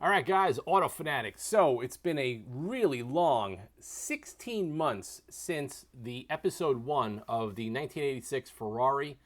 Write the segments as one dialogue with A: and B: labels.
A: All right, guys, Auto Fanatics. So it's been a really long 16 months since the episode 1 of the 1986 Ferrari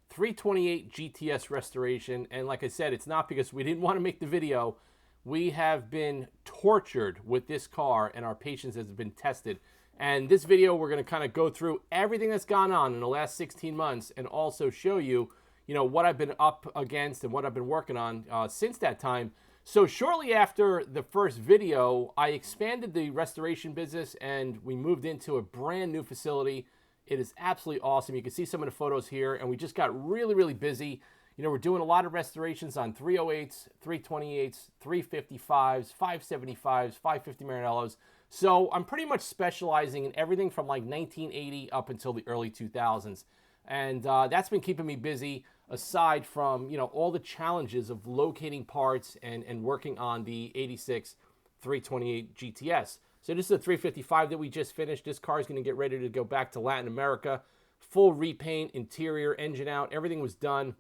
A: 328 GTS restoration. And like I said, it's not because we didn't want to make the video. We have been tortured with this car and our patience has been tested. And this video, we're going to kind of go through everything that's gone on in the last 16 months and also show you, what I've been up against and what I've been working on since that time. So shortly after the first video, I expanded the restoration business and we moved into a brand new facility. It is absolutely awesome. You can see some of the photos here, and we just got really, really busy. We're doing a lot of restorations on 308s, 328s, 355s, 575s, 550 Maranellos. So I'm pretty much specializing in everything from like 1980 up until the early 2000s. And that's been keeping me busy, aside from, all the challenges of locating parts and working on the 86 328 GTS. So this is a 355 that we just finished. This car is going to get ready to go back to Latin America. Full repaint, interior, engine out, everything was done.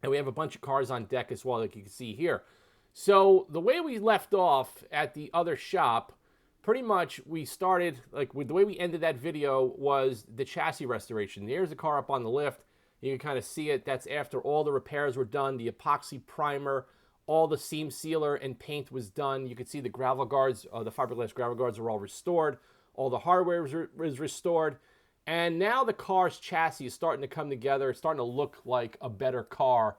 A: And we have a bunch of cars on deck as well, like you can see here. So the way we left off at the other shop, pretty much we started, with the way we ended that video was the chassis restoration. There's the car up on the lift. You can kind of see it. That's after all the repairs were done, the epoxy primer, all the seam sealer and paint was done. You can see the gravel guards, the fiberglass gravel guards are all restored. All the hardware was restored. And now the car's chassis is starting to come together. It's starting to look like a better car,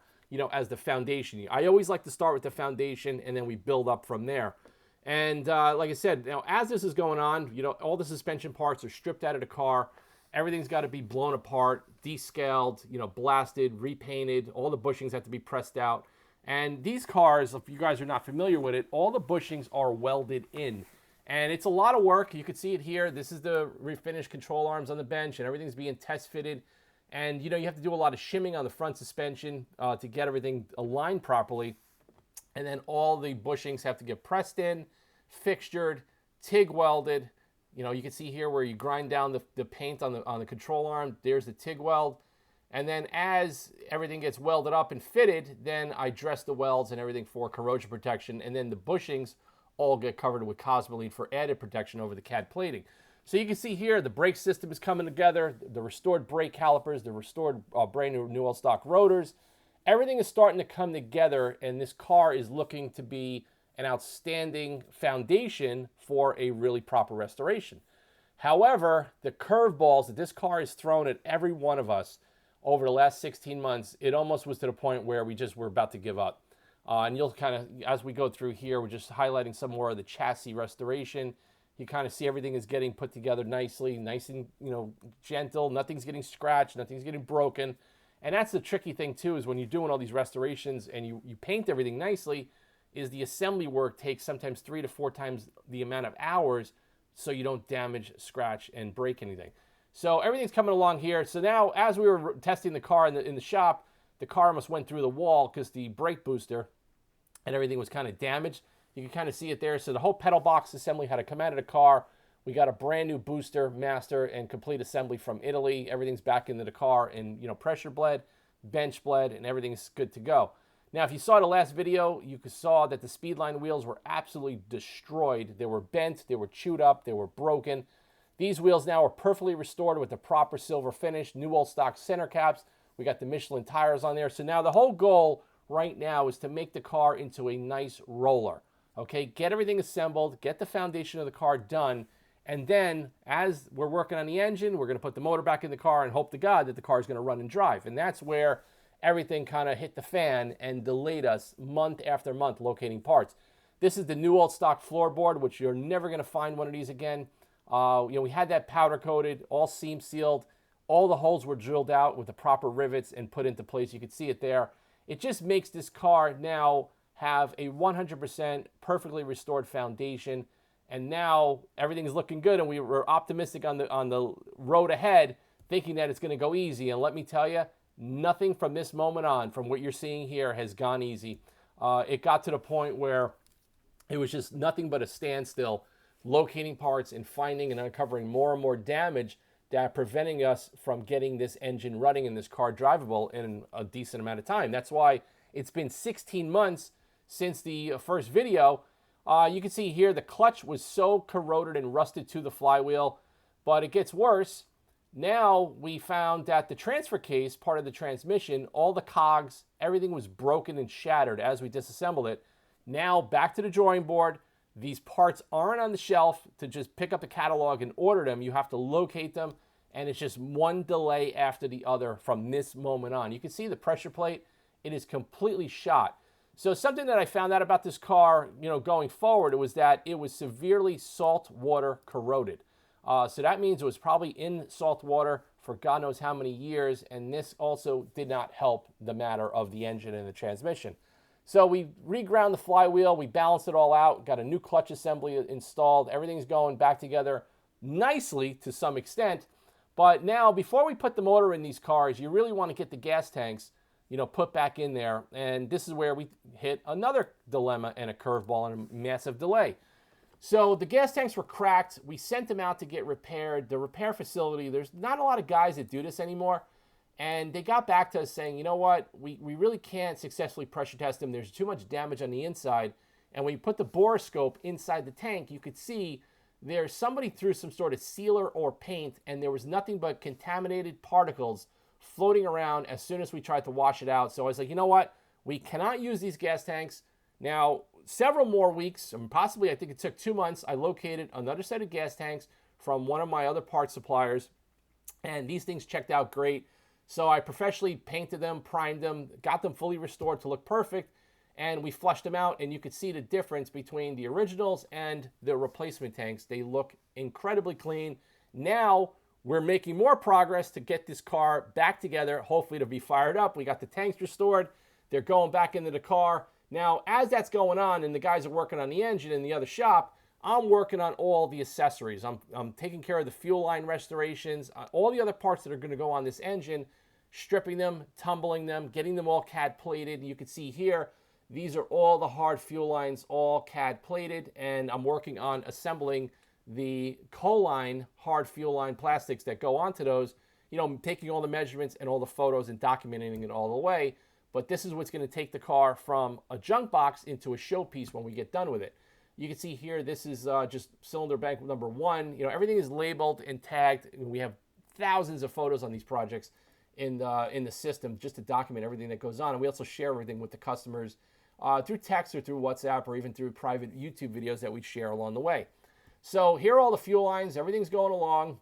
A: as the foundation. I always like to start with the foundation and then we build up from there. And like I said, as this is going on, all the suspension parts are stripped out of the car. Everything's got to be blown apart, descaled, blasted, repainted. All the bushings have to be pressed out. And these cars, if you guys are not familiar with it, all the bushings are welded in. And it's a lot of work. You can see it here. This is the refinished control arms on the bench, and everything's being test fitted. And, you have to do a lot of shimming on the front suspension to get everything aligned properly. And then all the bushings have to get pressed in, fixtured, TIG welded. You can see here where you grind down the paint on the control arm. There's the TIG weld. And then as everything gets welded up and fitted, then I dress the welds and everything for corrosion protection. And then the bushings all get covered with Cosmoline for added protection over the CAD plating. So you can see here the brake system is coming together, the restored brake calipers, the restored brand new old stock rotors. Everything is starting to come together, and this car is looking to be an outstanding foundation for a really proper restoration. However, the curveballs that this car has thrown at every one of us over the last 16 months, it almost was to the point where we just were about to give up. And you'll kind of, as we go through here, we're just highlighting some more of the chassis restoration. You kind of see everything is getting put together nicely, nice and, gentle. Nothing's getting scratched, nothing's getting broken. And that's the tricky thing too, is when you're doing all these restorations and you paint everything nicely, is the assembly work takes sometimes 3 to 4 times the amount of hours so you don't damage, scratch, and break anything. So everything's coming along here. So now as we were testing the car in the shop, the car almost went through the wall because the brake booster and everything was kind of damaged. You can kind of see it there. So the whole pedal box assembly had to come out of the car. We got a brand new booster, master, and complete assembly from Italy. Everything's back into the car and, pressure bled, bench bled, and everything's good to go. Now, if you saw the last video, you saw that the Speedline wheels were absolutely destroyed. They were bent, they were chewed up, they were broken. These wheels now are perfectly restored with the proper silver finish, new old stock center caps. We got the Michelin tires on there. So now the whole goal right now is to make the car into a nice roller. Okay, get everything assembled, get the foundation of the car done, and then as we're working on the engine, we're going to put the motor back in the car and hope to God that the car is going to run and drive. And that's where everything kind of hit the fan and delayed us month after month locating parts. This is the new old stock floorboard, which you're never going to find one of these again. We had that powder coated, all seam sealed. All the holes were drilled out with the proper rivets and put into place. You can see it there. It just makes this car now have a 100% perfectly restored foundation. And now everything is looking good, and we were optimistic on the road ahead, thinking that it's going to go easy. And let me tell you, nothing from this moment on, from what you're seeing here, has gone easy. It got to the point where it was just nothing but a standstill, locating parts and finding and uncovering more and more damage that are preventing us from getting this engine running and this car drivable in a decent amount of time. That's why it's been 16 months since the first video. You can see here the clutch was so corroded and rusted to the flywheel, but it gets worse. Now we found that the transfer case, part of the transmission, all the cogs, everything was broken and shattered as we disassembled it. Now back to the drawing board. These parts aren't on the shelf to just pick up the catalog and order them. You have to locate them, and it's just one delay after the other from this moment on. You can see the pressure plate. It is completely shot. So something that I found out about this car, going forward, it was that it was severely salt water corroded. So that means it was probably in salt water for God knows how many years, and this also did not help the matter of the engine and the transmission. So we reground the flywheel, we balanced it all out, got a new clutch assembly installed, everything's going back together nicely to some extent. But now, before we put the motor in these cars, you really want to get the gas tanks, put back in there. And this is where we hit another dilemma and a curveball and a massive delay. So the gas tanks were cracked. We sent them out to get repaired. The repair facility, there's not a lot of guys that do this anymore. And they got back to us saying, you know what, we really can't successfully pressure test them. There's too much damage on the inside. And when you put the borescope inside the tank, you could see there's somebody threw some sort of sealer or paint, and there was nothing but contaminated particles floating around as soon as we tried to wash it out. So I was like, you know what, we cannot use these gas tanks. Now, several more weeks, and possibly I think it took 2 months, I located another set of gas tanks from one of my other parts suppliers, and these things checked out great. So I professionally painted them, primed them, got them fully restored to look perfect, and we flushed them out, and you could see the difference between the originals and the replacement tanks. They look incredibly clean. Now we're making more progress to get this car back together, hopefully to be fired up. We got the tanks restored. They're going back into the car. Now, as that's going on and the guys are working on the engine in the other shop, I'm working on all the accessories. I'm taking care of the fuel line restorations, all the other parts that are going to go on this engine, stripping them, tumbling them, getting them all CAD plated. You can see here, these are all the hard fuel lines, all CAD plated, and I'm working on assembling the co-line hard fuel line plastics that go onto those, taking all the measurements and all the photos and documenting it all the way. But this is what's going to take the car from a junk box into a showpiece when we get done with it. You can see here, this is just cylinder bank number 1. Everything is labeled and tagged. We have thousands of photos on these projects in the system just to document everything that goes on. And we also share everything with the customers through text or through WhatsApp or even through private YouTube videos that we share along the way. So here are all the fuel lines. Everything's going along.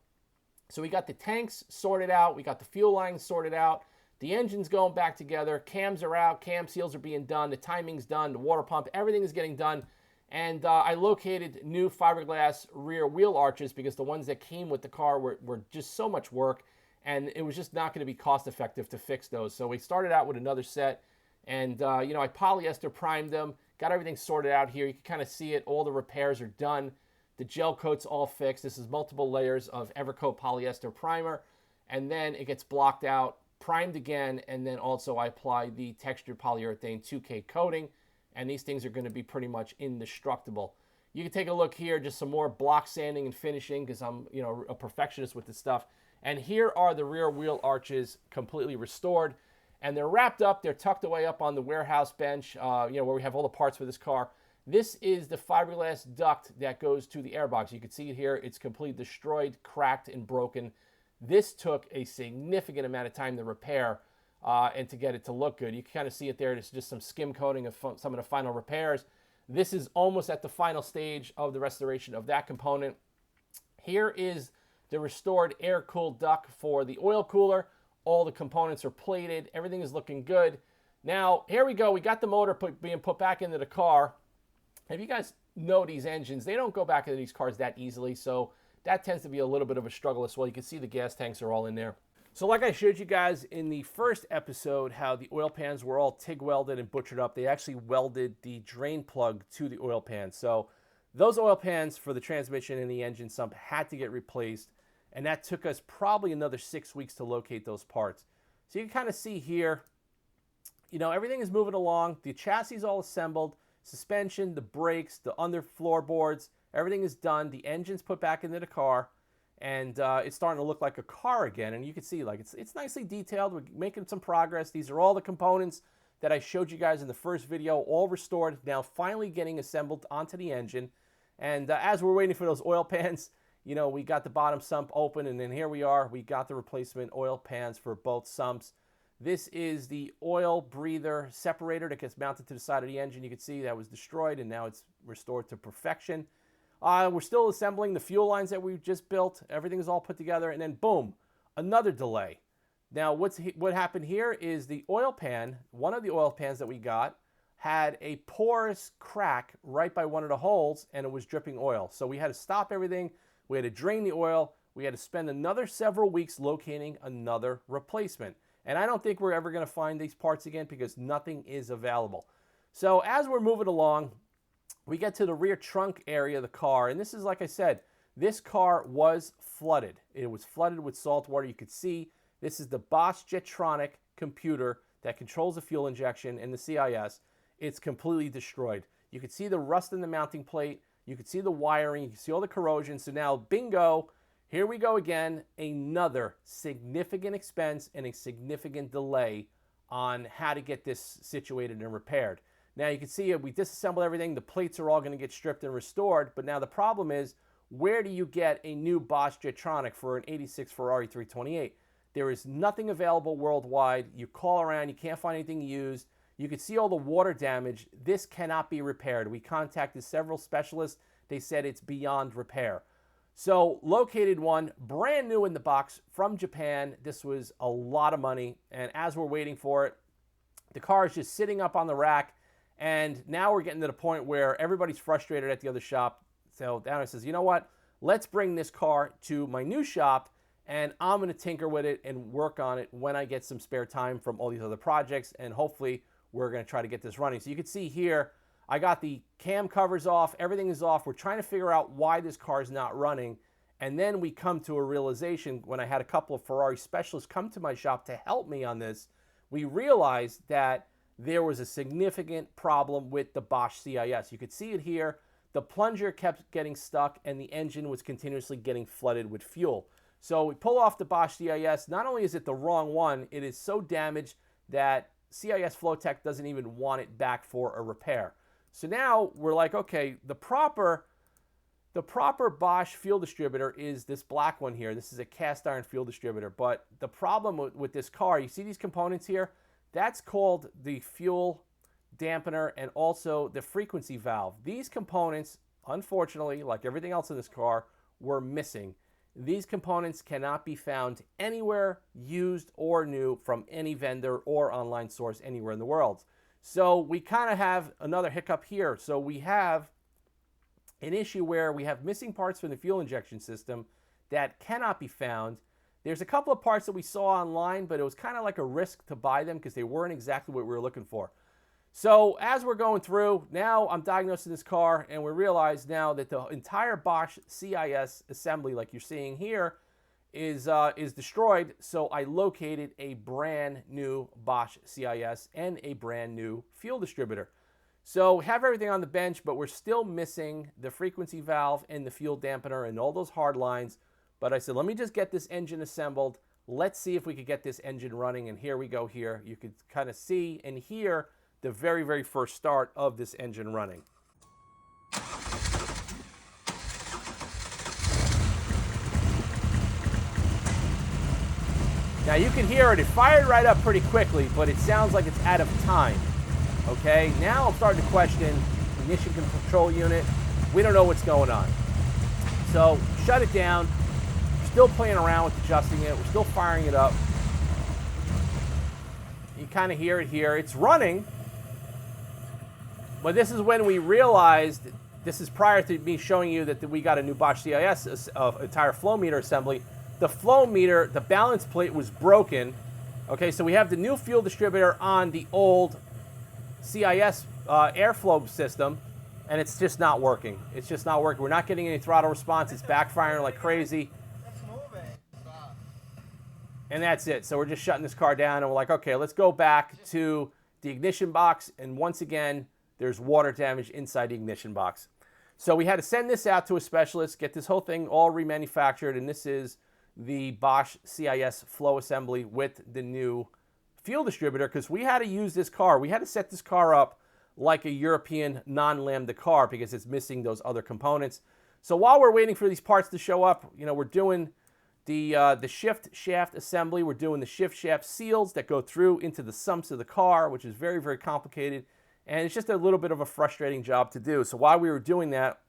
A: So we got the tanks sorted out. We got the fuel lines sorted out. The engine's going back together. Cams are out. Cam seals are being done. The timing's done. The water pump, everything is getting done. And I located new fiberglass rear wheel arches because the ones that came with the car were just so much work, and it was just not going to be cost effective to fix those. So we started out with another set, and I polyester primed them, got everything sorted out here. You can kind of see it. All the repairs are done. The gel coat's all fixed. This is multiple layers of Evercoat polyester primer, and then it gets blocked out, primed again, and then also I apply the textured polyurethane 2K coating, and these things are going to be pretty much indestructible. You can take a look here, just some more block sanding and finishing because I'm a perfectionist with this stuff. And here are the rear wheel arches completely restored, and they're wrapped up. They're tucked away up on the warehouse bench, where we have all the parts for this car. This is the fiberglass duct that goes to the airbox. You can see it here. It's completely destroyed, cracked, and broken. This took a significant amount of time to repair and to get it to look good. You can kind of see it there. It's just some skim coating of some of the final repairs. This is almost at the final stage of the restoration of that component. Here is the restored air-cooled duct for the oil cooler. All the components are plated. Everything is looking good. Now, here we go. We got the motor being put back into the car. If you guys know these engines, they don't go back into these cars that easily, so that tends to be a little bit of a struggle as well. You can see the gas tanks are all in there. So like I showed you guys in the first episode how the oil pans were all TIG welded and butchered up, they actually welded the drain plug to the oil pan. So those oil pans for the transmission and the engine sump had to get replaced, and that took us probably another 6 weeks to locate those parts. So you can kind of see here, everything is moving along. The chassis is all assembled, suspension, the brakes, the under floorboards, everything is done. The engine's put back into the car, and it's starting to look like a car again. And you can see, it's nicely detailed. We're making some progress. These are all the components that I showed you guys in the first video, all restored, now finally getting assembled onto the engine. And as we're waiting for those oil pans, you know, we got the bottom sump open, and then here we are. We got the replacement oil pans for both sumps. This is the oil breather separator that gets mounted to the side of the engine. You can see that was destroyed, and now it's restored to perfection. We're still assembling the fuel lines that we just built. Everything is all put together, and then boom, another delay. Now, what happened here is the oil pan, one of the oil pans that we got, had a porous crack right by one of the holes, and it was dripping oil. So we had to stop everything. We had to drain the oil. We had to spend another several weeks locating another replacement. And I don't think we're ever going to find these parts again because nothing is available. So as we're moving along, we get to the rear trunk area of the car. And this is, like I said, this car was flooded. It was flooded with salt water. You could see this is the Bosch Jetronic computer that controls the fuel injection and the CIS. It's completely destroyed. You can see the rust in the mounting plate. You can see the wiring. You can see all the corrosion. So now, bingo, here we go again. Another significant expense and a significant delay on how to get this situated and repaired. Now, you can see we disassembled everything. The plates are all going to get stripped and restored. But now the problem is, where do you get a new Bosch Jetronic for an 86 Ferrari 328? There is nothing available worldwide. You call around, you can't find anything used. You can see all the water damage. This cannot be repaired. We contacted several specialists. They said it's beyond repair. So located one, brand new in the box from Japan. This was a lot of money. And as we're waiting for it, the car is just sitting up on the rack. And now we're getting to the point where everybody's frustrated at the other shop. So Downer says, you know what? Let's bring this car to my new shop, and I'm going to tinker with it and work on it when I get some spare time from all these other projects, and hopefully we're going to try to get this running. So you can see here, I got the cam covers off. Everything is off. We're trying to figure out why this car is not running, and then we come to a realization when I had a couple of Ferrari specialists come to my shop to help me on this. We realized that there was a significant problem with the Bosch CIS. You could see it here. The plunger kept getting stuck, and the engine was continuously getting flooded with fuel. So we pull off the Bosch CIS. Not only is it the wrong one, it is so damaged that CIS Flowtech doesn't even want it back for a repair. So now we're like, okay, the proper Bosch fuel distributor is this black one here. This is a cast iron fuel distributor. But the problem with this car, you see these components here? That's called the fuel dampener and also the frequency valve. These components, unfortunately, like everything else in this car, were missing. These components cannot be found anywhere, used or new, from any vendor or online source anywhere in the world. So we kind of have another hiccup here. So we have an issue where we have missing parts from the fuel injection system that cannot be found. There's a couple of parts that we saw online, but it was kind of like a risk to buy them because they weren't exactly what we were looking for. So as we're going through, now I'm diagnosing this car, and we realize now that the entire Bosch CIS assembly, like you're seeing here, is destroyed. So I located a brand new Bosch CIS and a brand new fuel distributor. So we have everything on the bench, but we're still missing the frequency valve and the fuel dampener and all those hard lines. But I said, let me just get this engine assembled. Let's see if we could get this engine running. And here we go here. You could kind of see and hear the very, very first start of this engine running. Now you can hear it. It fired right up pretty quickly, but it sounds like it's out of time. Okay, now I'm starting to question ignition control unit. We don't know what's going on. So shut it down. We're still playing around with adjusting it. We're still firing it up. You kind of hear it here. It's running. But this is when we realized, this is prior to me showing you that we got a new Bosch CIS entire flow meter assembly. The flow meter, the balance plate was broken. Okay, so we have the new fuel distributor on the old CIS airflow system, and it's just not working. It's just not working. We're not getting any throttle response. It's backfiring like crazy. And that's it. So we're just shutting this car down, and we're like, okay, let's go back to the ignition box, and once again, there's water damage inside the ignition box. So we had to send this out to a specialist, get this whole thing all remanufactured, and this is the Bosch CIS flow assembly with the new fuel distributor because we had to use this car. We had to set this car up like a European non-Lambda car because it's missing those other components. So while we're waiting for these parts to show up, you know, we're doing the shift shaft assembly. We're doing the shift shaft seals that go through into the sumps of the car, which is very, very complicated. And it's just a little bit of a frustrating job to do. So while we were doing that,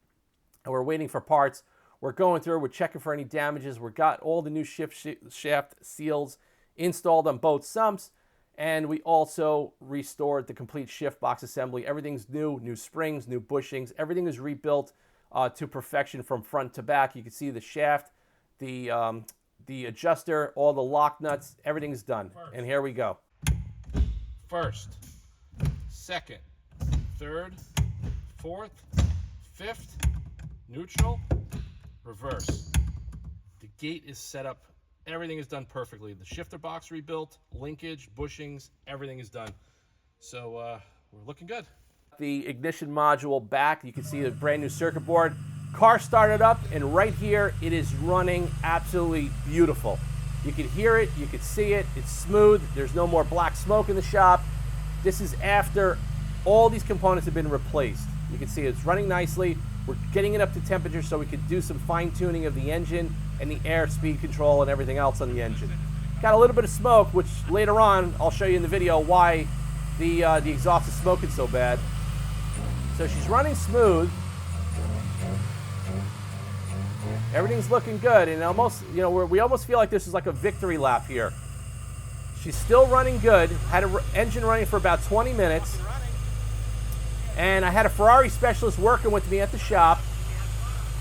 A: and we're waiting for parts, we're going through, we're checking for any damages. We got all the new shift shaft seals installed on both sumps. And we also restored the complete shift box assembly. Everything's new, new springs, new bushings. Everything is rebuilt to perfection from front to back. You can see the shaft, the adjuster, all the lock nuts, everything's done. And here we go. First, second, third, fourth, fifth, neutral, reverse. The gate is set up. Everything is done perfectly. The shifter box rebuilt, linkage, bushings, everything is done. So we're looking good. The ignition module back, you can see the brand new circuit board. Car started up, and right here, it is running absolutely beautiful. You can hear it, you can see it, it's smooth. There's no more black smoke in the shop. This is after all these components have been replaced. You can see it's running nicely. We're getting it up to temperature so we could do some fine tuning of the engine and the air speed control and everything else on the engine. Got a little bit of smoke, which later on I'll show you in the video why the exhaust is smoking so bad. So she's running smooth. Everything's looking good, and almost, you know, we almost feel like this is like a victory lap here. She's still running good. Had an engine running for about 20 minutes. And I had a Ferrari specialist working with me at the shop,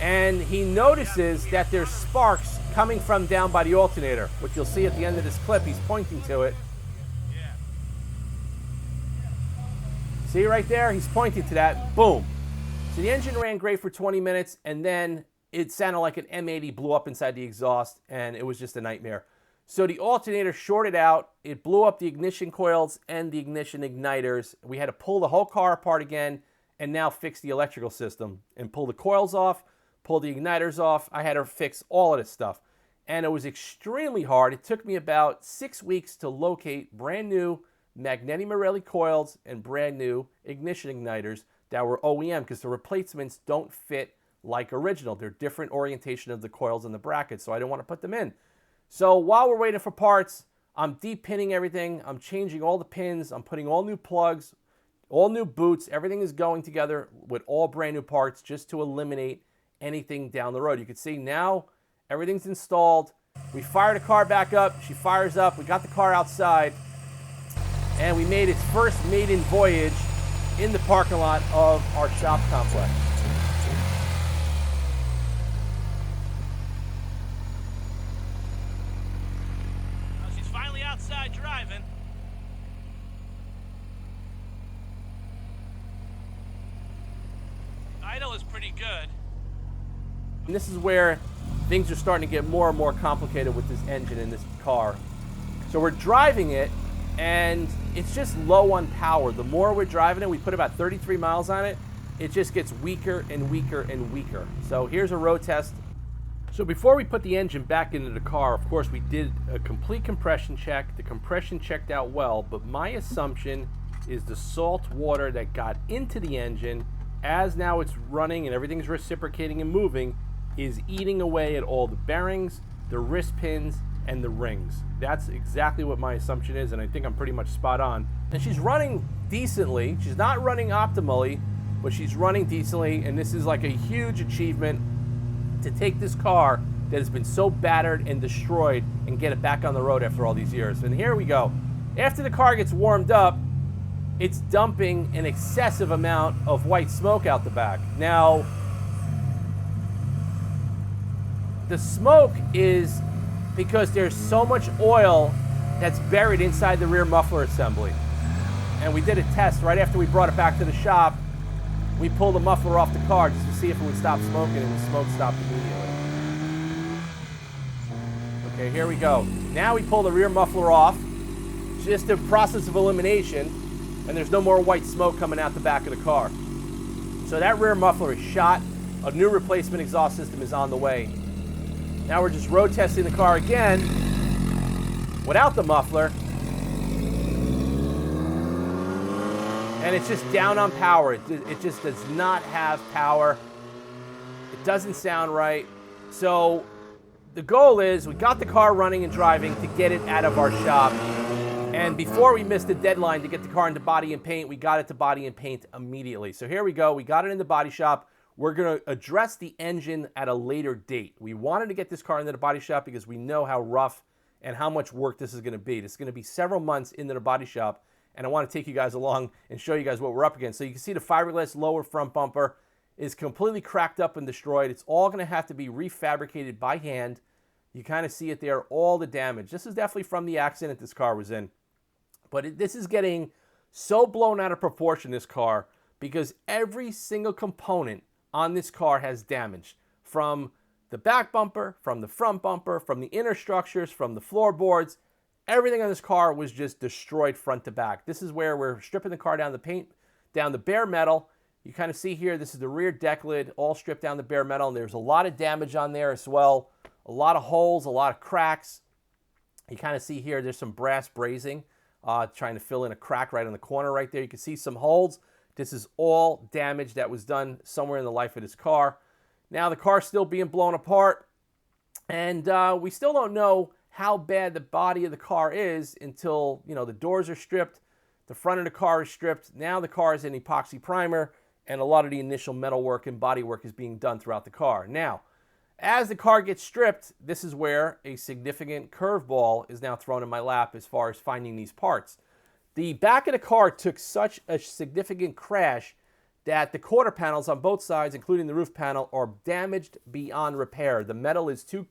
A: and he notices that there's sparks coming from down by the alternator, which you'll see at the end of this clip. He's pointing to it. See right there? He's pointing to that. Boom. So the engine ran great for 20 minutes, and then it sounded like an M80 blew up inside the exhaust, and it was just a nightmare. So the alternator shorted out. It blew up the ignition coils and the ignition igniters. We had to pull the whole car apart again and now fix the electrical system and pull the coils off, pull the igniters off. I had to fix all of this stuff. And it was extremely hard. It took me about 6 weeks to locate brand new Magneti Marelli coils and brand new ignition igniters that were OEM because the replacements don't fit like original. They're different orientation of the coils and the brackets, so I didn't want to put them in. So while we're waiting for parts, I'm deep pinning everything. I'm changing all the pins. I'm putting all new plugs, all new boots. Everything is going together with all brand new parts just to eliminate anything down the road. You can see now everything's installed. We fired the car back up. She fires up. We got the car outside. And we made its first maiden voyage in the parking lot of our shop complex.
B: Outside driving. Idle is pretty good.
A: And this is where things are starting to get more and more complicated with this engine in this car. So we're driving it, and it's just low on power. The more we're driving it, we put about 33 miles on it, it just gets weaker and weaker and weaker. So here's a road test. So before we put the engine back into the car, of course, we did a complete compression check. The compression checked out well, but my assumption is the salt water that got into the engine, as now it's running and everything's reciprocating and moving, is eating away at all the bearings, the wrist pins, and the rings. That's exactly what my assumption is, and I think I'm pretty much spot on. And she's running decently. She's not running optimally, but she's running decently, and this is like a huge achievement to take this car that has been so battered and destroyed and get it back on the road after all these years. And here we go. After the car gets warmed up, it's dumping an excessive amount of white smoke out the back. Now, the smoke is because there's so much oil that's buried inside the rear muffler assembly. And we did a test right after we brought it back to the shop. We pulled the muffler off the car just to see if it would stop smoking, and the smoke stopped immediately. Okay, here we go. Now we pull the rear muffler off, just a process of elimination, and there's no more white smoke coming out the back of the car. So that rear muffler is shot. A new replacement exhaust system is on the way. Now we're just road testing the car again without the muffler. and it's just down on power. It just does not have power. It doesn't sound right. So the goal is we got the car running and driving to get it out of our shop. And before we missed the deadline to get the car into body and paint, we got it to body and paint immediately. So here we go. We got it in the body shop. We're going to address the engine at a later date. We wanted to get this car into the body shop because we know how rough and how much work this is going to be. This is going to be several months into the body shop, and I want to take you guys along and show you guys what we're up against. So you can see the fiberglass lower front bumper is completely cracked up and destroyed. It's all going to have to be refabricated by hand. You kind of see it there, all the damage. This is definitely from the accident this car was in. But this is getting so blown out of proportion, this car, because every single component on this car has damage. From the back bumper, from the front bumper, from the inner structures, from the floorboards. Everything on this car was just destroyed front to back. This is where we're stripping the car down the paint, down the bare metal. You kind of see here, this is the rear deck lid, all stripped down the bare metal, and there's a lot of damage on there as well. A lot of holes, a lot of cracks. You kind of see here, there's some brass brazing. Trying to fill in a crack right on the corner right there. You can see some holes. This is all damage that was done somewhere in the life of this car. Now the car's still being blown apart, and we still don't know how bad the body of the car is until, you know, the doors are stripped, the front of the car is stripped. Now the car is in epoxy primer, and a lot of the initial metal work and body work is being done throughout the car. Now, as the car gets stripped, this is where a significant curveball is now thrown in my lap as far as finding these parts. The back of the car took such a significant crash that the quarter panels on both sides, including the roof panel, are damaged beyond repair. The metal is too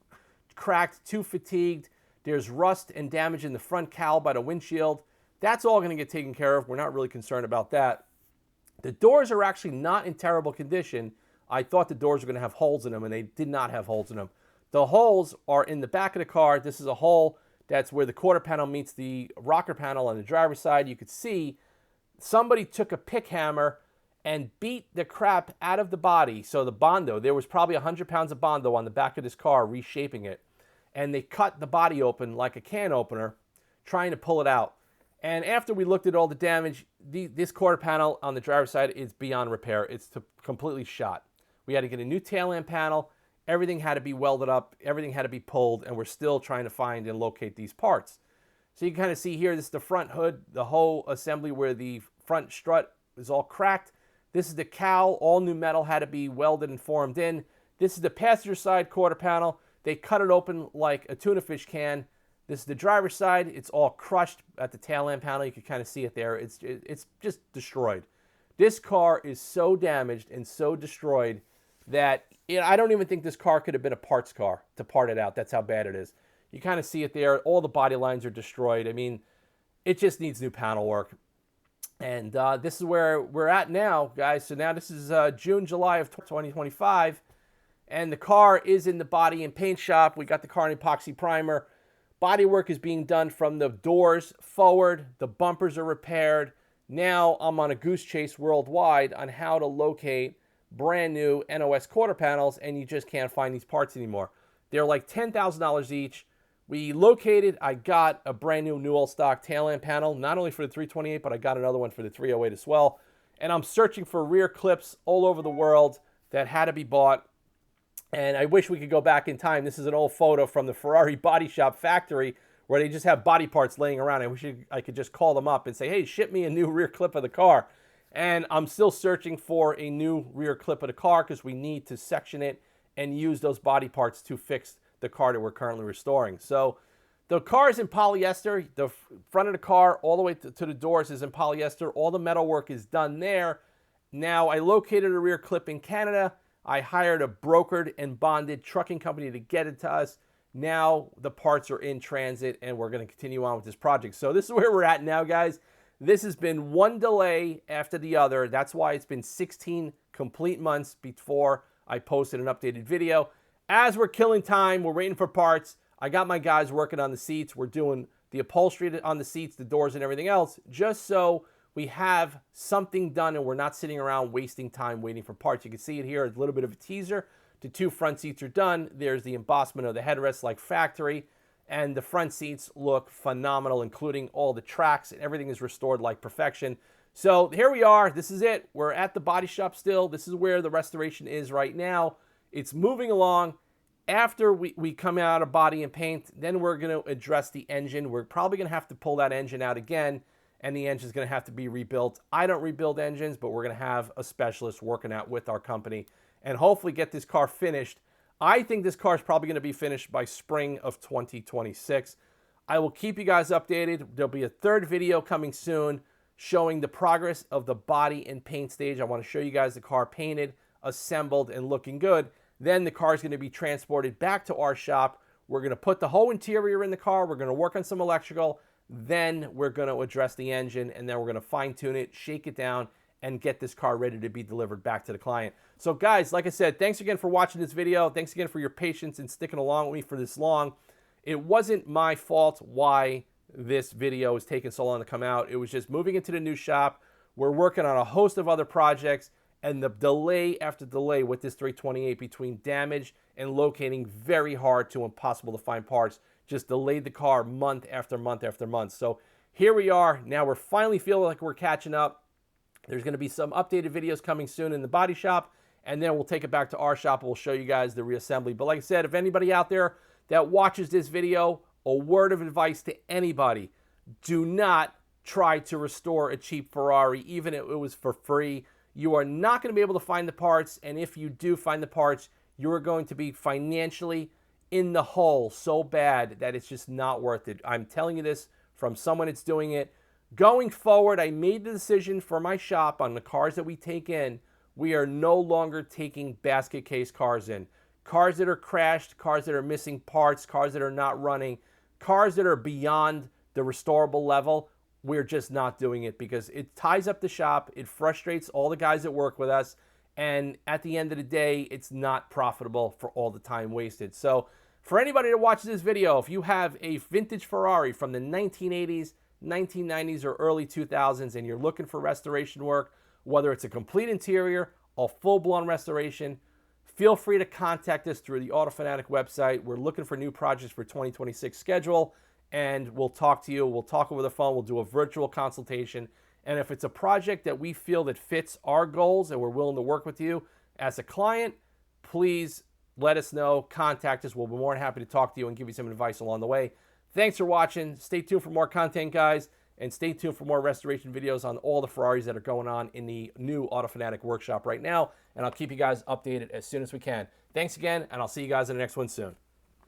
A: cracked, too fatigued. There's rust and damage in the front cowl by the windshield. That's all going to get taken care of. We're not really concerned about that. The doors are actually not in terrible condition. I thought the doors were going to have holes in them, and they did not have holes in them. The holes are in the back of the car. This is a hole that's where the quarter panel meets the rocker panel on the driver's side. You could see somebody took a pick hammer and beat the crap out of the body. So the Bondo, there was probably 100 pounds of Bondo on the back of this car, reshaping it. And they cut the body open like a can opener, trying to pull it out. And after we looked at all the damage, this quarter panel on the driver's side is beyond repair. It's completely shot. We had to get a new tail lamp panel. Everything had to be welded up. Everything had to be pulled, and we're still trying to find and locate these parts. So you can kind of see here, this is the front hood, the whole assembly where the front strut is all cracked. This is the cowl. All new metal had to be welded and formed in. This is the passenger side quarter panel. They cut it open like a tuna fish can. This is the driver's side. It's all crushed at the tail lamp panel. You can kind of see it there. It's just destroyed. This car is so damaged and so destroyed that I don't even think this car could have been a parts car to part it out. That's how bad it is. You kind of see it there. All the body lines are destroyed. I mean, it just needs new panel work. And this is where we're at now, guys. So now this is June, July of 2025. And the car is in the body and paint shop. We got the car in epoxy primer. Body work is being done from the doors forward. The bumpers are repaired. Now I'm on a goose chase worldwide on how to locate brand new NOS quarter panels, and you just can't find these parts anymore. They're like $10,000 each. We located, I got a brand new all stock tail lamp panel, not only for the 328, but I got another one for the 308 as well. And I'm searching for rear clips all over the world that had to be bought. And I wish we could go back in time. This is an old photo from the Ferrari body shop factory where they just have body parts laying around. I wish I could just call them up and say, hey, ship me a new rear clip of the car. And I'm still searching for a new rear clip of the car because we need to section it and use those body parts to fix the car that we're currently restoring. So the car is in polyester. The front of the car all the way to the doors is in polyester. All the metal work is done there. Now, I located a rear clip in Canada. I hired a brokered and bonded trucking company to get it to us. Now the parts are in transit, and we're going to continue on with this project. So this is where we're at now, guys. This has been one delay after the other. That's why it's been 16 complete months before I posted an updated video. As we're killing time, we're waiting for parts. I got my guys working on the seats. We're doing the upholstery on the seats, the doors, and everything else, just so we have something done and we're not sitting around wasting time waiting for parts. You can see it here, a little bit of a teaser. The two front seats are done. There's the embossment of the headrests like factory. And the front seats look phenomenal, including all the tracks, and everything is restored like perfection. So here we are. This is it. We're at the body shop still. This is where the restoration is right now. It's moving along. After we come out of body and paint, then we're going to address the engine. We're probably going to have to pull that engine out again, and the engine's going to have to be rebuilt. I don't rebuild engines, but we're going to have a specialist working out with our company and hopefully get this car finished. I think this car is probably going to be finished by spring of 2026. I will keep you guys updated. There'll be a third video coming soon showing the progress of the body and paint stage. I want to show you guys the car painted, assembled, and looking good. Then the car is going to be transported back to our shop. We're going to put the whole interior in the car. We're going to work on some electrical. Then we're going to address the engine, and then we're going to fine tune it, shake it down, and get this car ready to be delivered back to the client. So guys, like I said, thanks again for watching this video. Thanks again for your patience and sticking along with me for this long. It wasn't my fault why this video is taking so long to come out. It was just moving into the new shop. We're working on a host of other projects, and the delay after delay with this 328 between damage and locating very hard to impossible to find parts just delayed the car month after month after month. So here we are. Now we're finally feeling like we're catching up. There's going to be some updated videos coming soon in the body shop, and then we'll take it back to our shop and we'll show you guys the reassembly. But like I said, if anybody out there that watches this video, a word of advice to anybody: do not try to restore a cheap Ferrari, even if it was for free. You are not going to be able to find the parts, and if you do find the parts, you are going to be financially in the hole so bad that it's just not worth it. I'm telling you this from someone that's doing it. Going forward, I made the decision for my shop on the cars that we take in. We are no longer taking basket case cars in. Cars that are crashed, cars that are missing parts, cars that are not running, cars that are beyond the restorable level. We're just not doing it because it ties up the shop. It frustrates all the guys that work with us. And at the end of the day, it's not profitable for all the time wasted. So for anybody that watches this video, if you have a vintage Ferrari from the 1980s, 1990s, or early 2000s, and you're looking for restoration work, whether it's a complete interior or full-blown restoration, feel free to contact us through the Auto Fanatic website. We're looking for new projects for 2026 schedule, and we'll talk to you. We'll talk over the phone. We'll do a virtual consultation. And if it's a project that we feel that fits our goals and we're willing to work with you as a client, please let us know. Contact us. We'll be more than happy to talk to you and give you some advice along the way. Thanks for watching. Stay tuned for more content, guys, and stay tuned for more restoration videos on all the Ferraris that are going on in the new Auto Fanatic workshop right now, and I'll keep you guys updated as soon as we can. Thanks again, and I'll see you guys in the next one soon.